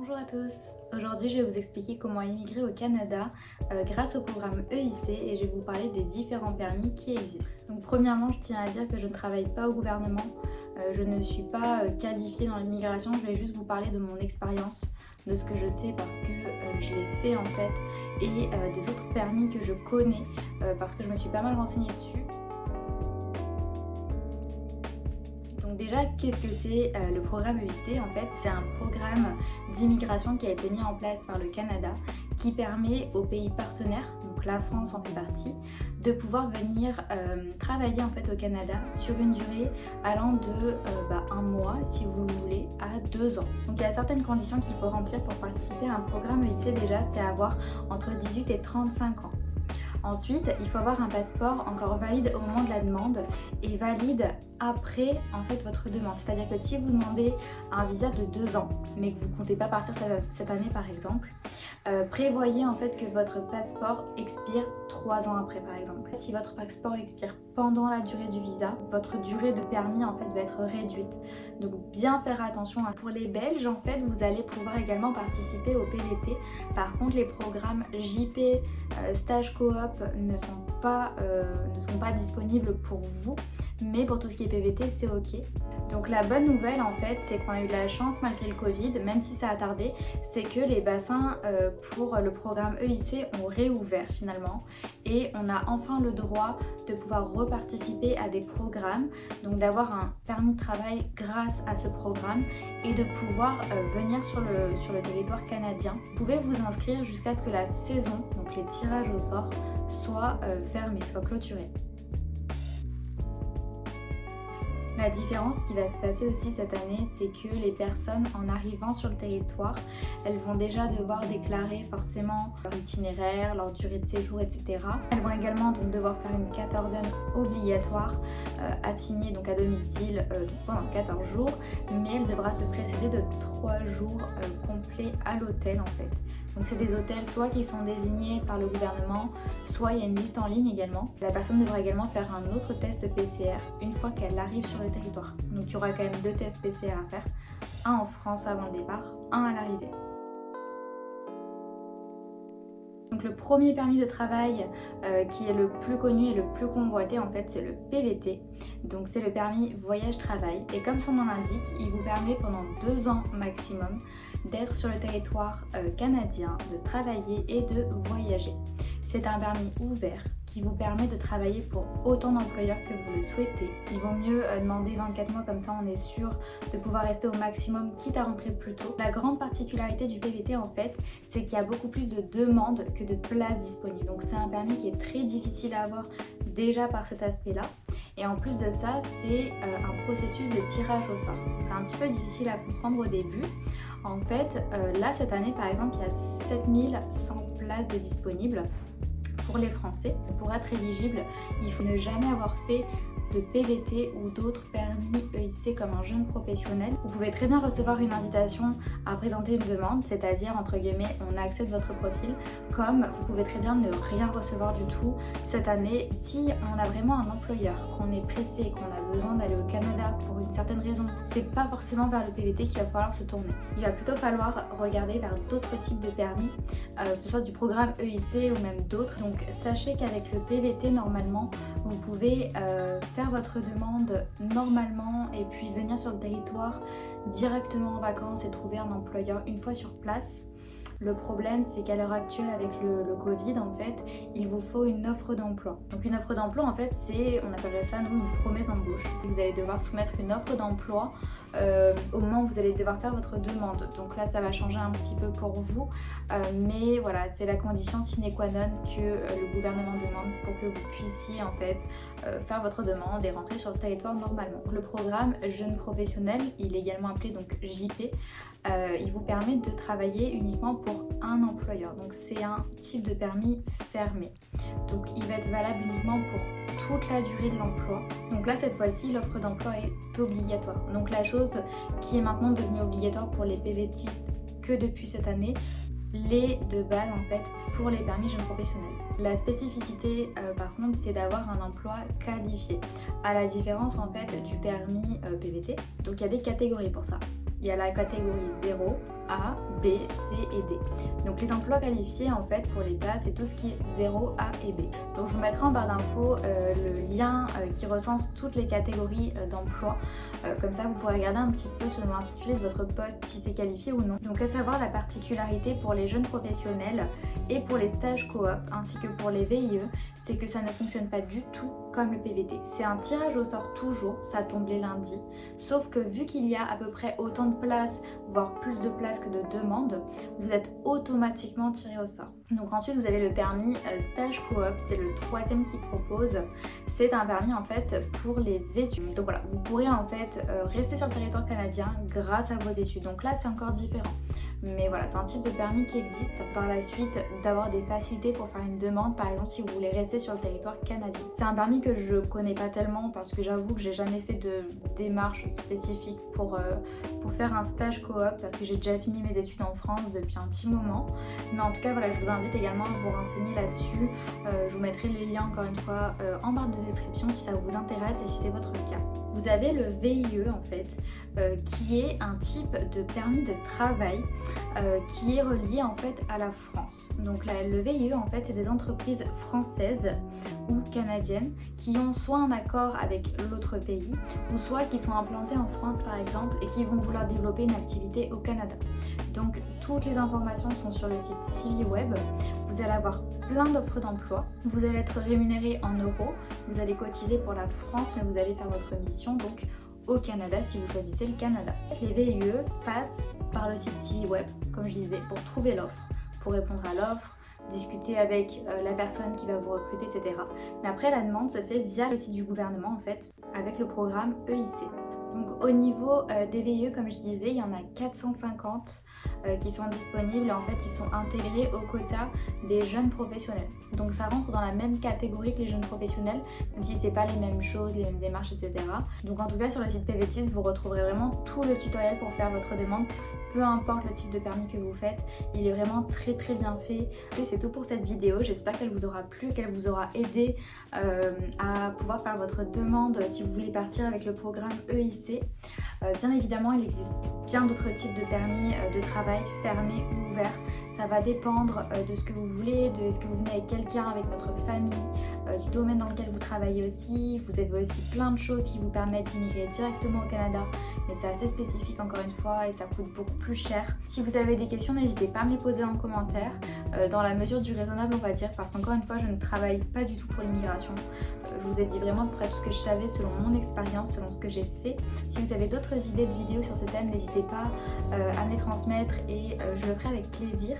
Bonjour à tous, aujourd'hui je vais vous expliquer comment immigrer au Canada grâce au programme EIC et je vais vous parler des différents permis qui existent. Donc premièrement, je tiens à dire que je ne travaille pas au gouvernement, je ne suis pas qualifiée dans l'immigration, je vais juste vous parler de mon expérience, de ce que je sais parce que je l'ai fait en fait et des autres permis que je connais parce que je me suis pas mal renseignée dessus. Donc déjà, qu'est-ce que c'est le programme EIC? En fait, c'est un programme d'immigration qui a été mis en place par le Canada qui permet aux pays partenaires, donc la France en fait partie, de pouvoir venir travailler en fait au Canada sur une durée allant de 1 mois, si vous le voulez, à 2 ans. Donc il y a certaines conditions qu'il faut remplir pour participer à un programme EIC déjà, c'est avoir entre 18 et 35 ans. Ensuite, il faut avoir un passeport encore valide au moment de la demande et valide après en fait votre demande. C'est-à-dire que si vous demandez un visa de 2 ans, mais que vous ne comptez pas partir cette année par exemple, prévoyez en fait que votre passeport expire 3 ans après par exemple. Si votre passeport expire pendant la durée du visa, votre durée de permis en fait va être réduite. Donc bien faire attention. Pour les Belges en fait, vous allez pouvoir également participer au PVT. Par contre, les programmes JP, stage coop ne sont pas disponibles pour vous, mais pour tout ce qui est PVT, c'est ok. Donc la bonne nouvelle en fait, c'est qu'on a eu de la chance malgré le Covid, même si ça a tardé, c'est que les bassins pour le programme EIC ont réouvert finalement et on a enfin le droit de pouvoir reparticiper à des programmes, donc d'avoir un permis de travail grâce à ce programme et de pouvoir venir sur le territoire canadien. Vous pouvez vous inscrire jusqu'à ce que la saison, donc les tirages au sort, soit fermée, soit clôturée. La différence qui va se passer aussi cette année, c'est que les personnes en arrivant sur le territoire, elles vont déjà devoir déclarer forcément leur itinéraire, leur durée de séjour, etc. Elles vont également donc devoir faire une quatorzaine obligatoire assignée donc à domicile pendant 14 jours, mais elle devra se précéder de 3 jours complets à l'hôtel en fait. Donc c'est des hôtels soit qui sont désignés par le gouvernement, soit il y a une liste en ligne également. La personne devra également faire un autre test PCR une fois qu'elle arrive sur le territoire. Donc il y aura quand même 2 tests PCR à faire, un en France avant le départ, un à l'arrivée. Donc le premier permis de travail qui est le plus connu et le plus convoité en fait, c'est le PVT. Donc c'est le permis voyage-travail et comme son nom l'indique, il vous permet pendant 2 ans maximum d'être sur le territoire canadien, de travailler et de voyager. C'est un permis ouvert qui vous permet de travailler pour autant d'employeurs que vous le souhaitez. Il vaut mieux demander 24 mois, comme ça on est sûr de pouvoir rester au maximum, quitte à rentrer plus tôt. La grande particularité du PVT en fait, c'est qu'il y a beaucoup plus de demandes que de places disponibles. Donc c'est un permis qui est très difficile à avoir déjà par cet aspect-là. Et en plus de ça, c'est un processus de tirage au sort. C'est un petit peu difficile à comprendre au début. En fait, là cette année par exemple, il y a 7100 places de disponibles pour les Français. Pour être éligible, il faut ne jamais avoir fait de PVT ou d'autres permis EIC comme un jeune professionnel. Vous pouvez très bien recevoir une invitation à présenter une demande, c'est-à-dire entre guillemets on accepte votre profil, comme vous pouvez très bien ne rien recevoir du tout cette année. Si on a vraiment un employeur, qu'on est pressé, qu'on a besoin d'aller au Canada pour une certaine raison, c'est pas forcément vers le PVT qu'il va falloir se tourner. Il va plutôt falloir regarder vers d'autres types de permis, que ce soit du programme EIC ou même d'autres. Donc sachez qu'avec le PVT normalement vous pouvez faire votre demande normalement et puis venir sur le territoire directement en vacances et trouver un employeur une fois sur place. Le problème, c'est qu'à l'heure actuelle, avec le Covid, en fait, il vous faut une offre d'emploi. Donc une offre d'emploi, en fait, on appellerait ça, nous, une promesse d'embauche. Vous allez devoir soumettre une offre d'emploi au moment où vous allez devoir faire votre demande. Donc là, ça va changer un petit peu pour vous. Mais voilà, c'est la condition sine qua non que le gouvernement demande pour que vous puissiez, en fait, faire votre demande et rentrer sur le territoire normalement. Le programme Jeune Professionnel, il est également appelé donc JP, il vous permet de travailler uniquement pour un employeur. Donc c'est un type de permis fermé. Donc il va être valable uniquement pour toute la durée de l'emploi. Donc là cette fois-ci l'offre d'emploi est obligatoire. Donc la chose qui est maintenant devenue obligatoire pour les PVTistes que depuis cette année, les de base en fait pour les permis jeunes professionnels. La spécificité par contre c'est d'avoir un emploi qualifié, à la différence en fait du permis PVT. Donc il y a des catégories pour ça. il y a la catégorie 0, A, B, C et D. Donc les emplois qualifiés en fait pour l'État, c'est tout ce qui est 0, A et B. Donc je vous mettrai en barre d'infos le lien qui recense toutes les catégories d'emplois. Comme ça vous pourrez regarder un petit peu selon l'intitulé de votre poste si c'est qualifié ou non. Donc à savoir la particularité pour les jeunes professionnels et pour les stages coop ainsi que pour les VIE, c'est que ça ne fonctionne pas du tout comme le PVT. C'est un tirage au sort toujours, ça tombe les lundis, sauf que vu qu'il y a à peu près autant de places, voire plus de places que de demandes, vous êtes automatiquement tiré au sort. Donc ensuite vous avez le permis stage coop, c'est le troisième qui propose. C'est un permis en fait pour les études. Donc voilà, vous pourrez en fait rester sur le territoire canadien grâce à vos études. Donc là c'est encore différent. Mais voilà, c'est un type de permis qui existe. Par la suite, d'avoir des facilités pour faire une demande, par exemple si vous voulez rester sur le territoire canadien. C'est un permis que je connais pas tellement parce que j'avoue que j'ai jamais fait de démarche spécifique pour faire un stage coop parce que j'ai déjà fini mes études en France depuis un petit moment. Mais en tout cas, voilà, je vous invite également à vous renseigner là-dessus. Je vous mettrai les liens encore une fois en barre de description si ça vous intéresse et si c'est votre cas. Vous avez le VIE en fait, qui est un type de permis de travail qui est relié en fait à la France. Donc le VIE en fait c'est des entreprises françaises ou canadiennes qui ont soit un accord avec l'autre pays ou soit qui sont implantées en France par exemple et qui vont vouloir développer une activité au Canada. Donc toutes les informations sont sur le site CiviWeb. Vous allez avoir plein d'offres d'emploi. Vous allez être rémunéré en euros. Vous allez cotiser pour la France mais vous allez faire votre mission donc au Canada si vous choisissez le Canada. Les VIE passent par le site CiviWeb, comme je disais, pour trouver l'offre, pour répondre à l'offre, discuter avec la personne qui va vous recruter, etc. Mais après, la demande se fait via le site du gouvernement, en fait, avec le programme EIC. Donc au niveau des VIE, comme je disais, il y en a 450 qui sont disponibles. En fait, ils sont intégrés au quota des jeunes professionnels. Donc ça rentre dans la même catégorie que les jeunes professionnels, même si c'est pas les mêmes choses, les mêmes démarches, etc. Donc en tout cas, sur le site PVTIS, vous retrouverez vraiment tout le tutoriel pour faire votre demande. Peu importe le type de permis que vous faites, il est vraiment très bien fait. Et c'est tout pour cette vidéo, j'espère qu'elle vous aura plu, qu'elle vous aura aidé à pouvoir faire votre demande si vous voulez partir avec le programme EIC. Bien évidemment, il existe bien d'autres types de permis de travail, fermés ou ouverts. Ça va dépendre de ce que vous voulez, de est-ce que vous venez avec quelqu'un, avec votre famille, du domaine dans lequel vous travaillez aussi. Vous avez aussi plein de choses qui vous permettent d'immigrer directement au Canada, mais c'est assez spécifique encore une fois et ça coûte beaucoup plus cher. Si vous avez des questions, n'hésitez pas à me les poser en commentaire, dans la mesure du raisonnable on va dire, parce qu'encore une fois je ne travaille pas du tout pour l'immigration. Je vous ai dit vraiment à peu près tout ce que je savais selon mon expérience, selon ce que j'ai fait. Si vous avez d'autres idées de vidéos sur ce thème, n'hésitez pas à me les transmettre et je le ferai avec plaisir.